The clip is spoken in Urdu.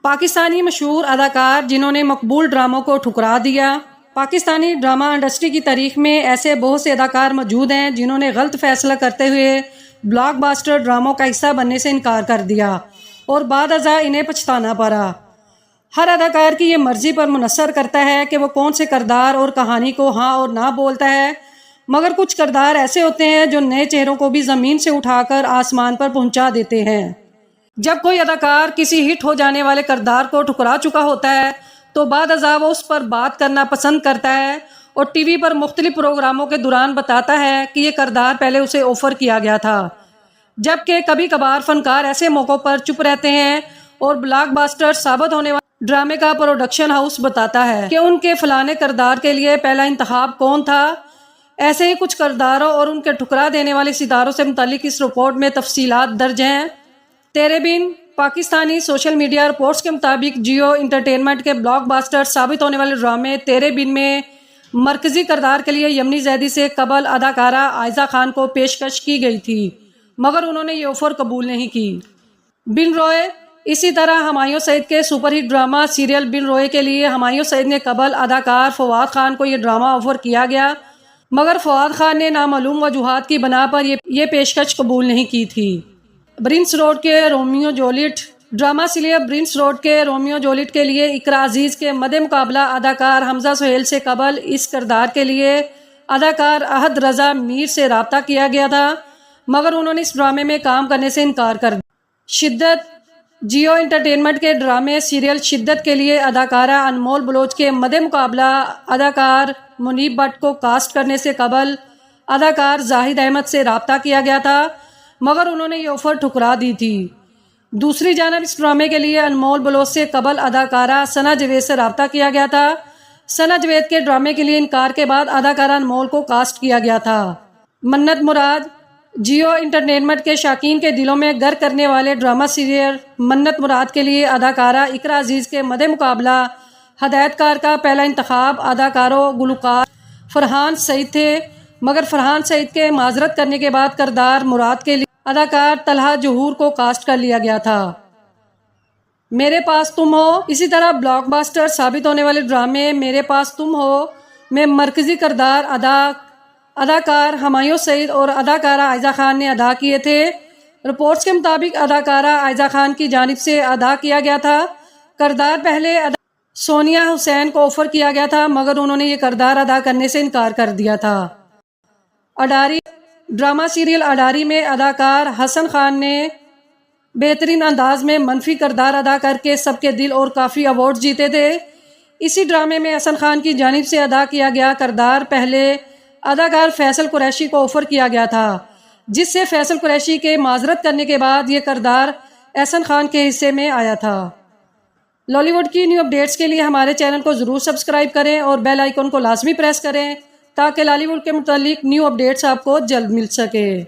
پاکستانی مشہور اداکار جنہوں نے مقبول ڈراموں کو ٹھکرا دیا۔ پاکستانی ڈرامہ انڈسٹری کی تاریخ میں ایسے بہت سے اداکار موجود ہیں جنہوں نے غلط فیصلہ کرتے ہوئے بلاک باسٹر ڈراموں کا حصہ بننے سے انکار کر دیا اور بعد ازاں انہیں پچھتانا پڑا۔ ہر اداکار کی یہ مرضی پر منحصر کرتا ہے کہ وہ کون سے کردار اور کہانی کو ہاں اور نہ بولتا ہے، مگر کچھ کردار ایسے ہوتے ہیں جو نئے چہروں کو بھی زمین سے اٹھا کر آسمان پر پہنچا دیتے ہیں۔ جب کوئی اداکار کسی ہٹ ہو جانے والے کردار کو ٹھکرا چکا ہوتا ہے تو بعد ازاں وہ اس پر بات کرنا پسند کرتا ہے اور ٹی وی پر مختلف پروگراموں کے دوران بتاتا ہے کہ یہ کردار پہلے اسے آفر کیا گیا تھا، جبکہ کبھی کبھار فنکار ایسے موقعوں پر چپ رہتے ہیں اور بلاک باسٹر ثابت ہونے والے ڈرامے کا پروڈکشن ہاؤس بتاتا ہے کہ ان کے فلانے کردار کے لیے پہلا انتخاب کون تھا۔ ایسے ہی کچھ کرداروں اور ان کے ٹھکرا دینے والے ستاروں سے متعلق اس رپورٹ میں تفصیلات درج ہیں۔ تیرے بن پاکستانی سوشل میڈیا رپورٹس کے مطابق جیو انٹرٹینمنٹ کے بلاک باسٹر ثابت ہونے والے ڈرامے تیرے بن میں مرکزی کردار کے لیے یمنی زیدی سے قبل اداکارہ عائزہ خان کو پیشکش کی گئی تھی، مگر انہوں نے یہ آفر قبول نہیں کی۔ بن روئے۔ اسی طرح ہمایوں سعید کے سپر ہٹ ڈرامہ سیریل بن روئے کے لیے ہمایوں سعید نے قبل اداکار فواد خان کو یہ ڈرامہ آفر کیا گیا، مگر فواد خان نے نامعلوم وجوہات کی بنا پر یہ پیشکش قبول نہیں کی تھی۔ برنس روڈ کے Romeo Juliet. Drama serial Burns Road کے رومیو جولیٹ کے لیے اقرا عزیز کے مد مقابلہ اداکار حمزہ سہیل سے قبل اس کردار کے لیے اداکار احد رضا میر سے رابطہ کیا گیا تھا، مگر انہوں نے اس ڈرامے میں کام کرنے سے انکار کر دیا۔ شدت۔ جیو انٹرٹینمنٹ کے ڈرامے سیریل شدت کے لیے اداکارہ انمول بلوچ کے مد مقابلہ اداکار منیب بٹ کو کاسٹ کرنے سے قبل اداکار زاہد احمد سے رابطہ کیا گیا تھا، مگر انہوں نے یہ آفر ٹھکرا دی تھی۔ دوسری جانب اس ڈرامے کے لیے انمول بلوچ سے قبل اداکارہ ثنا جاوید سے رابطہ کیا گیا تھا۔ ثنا جاوید کے ڈرامے کے لیے انکار کے بعد اداکارہ انمول کو کاسٹ کیا گیا تھا۔ منت مراد۔ جیو انٹرٹینمنٹ کے شائقین کے دلوں میں گر کرنے والے ڈرامہ سیریل منت مراد کے لیے اداکارہ اقرا عزیز کے مد مقابلہ ہدایت کار کا پہلا انتخاب اداکار و گلوکار فرحان سعید تھے، مگر فرحان سعید کے معذرت کرنے کے بعد کردار مراد کے لیے اداکار طلحہ ظہور کو کاسٹ کر لیا گیا تھا۔ میرے پاس تم ہو۔ اسی طرح بلاک باسٹر ثابت ہونے والے ڈرامے میرے پاس تم ہو میں مرکزی کردار اداکار ہمایوں سعید اور اداکارہ عائزہ خان نے ادا کیے تھے۔ رپورٹس کے مطابق اداکارہ عائزہ خان کی جانب سے ادا کیا گیا تھا۔ کردار پہلے سونیہ حسین کو آفر کیا گیا تھا، مگر انہوں نے یہ کردار ادا کرنے سے انکار کر دیا تھا۔ اڈاری۔ ڈرامہ سیریل اڈاری میں اداکار حسن خان نے بہترین انداز میں منفی کردار ادا کر کے سب کے دل اور کافی ایوارڈ جیتے تھے۔ اسی ڈرامے میں حسن خان کی جانب سے ادا کیا گیا کردار پہلے اداکار فیصل قریشی کو آفر کیا گیا تھا، جس سے فیصل قریشی کے معذرت کرنے کے بعد یہ کردار حسن خان کے حصے میں آیا تھا۔ لالی ووڈ کی نیو اپڈیٹس کے لیے ہمارے چینل کو ضرور سبسکرائب کریں اور بیل آئیکن کو لازمی پریس کریں تاکہ لالی ووڈ کے متعلق نیو اپڈیٹس آپ کو جلد مل سکے۔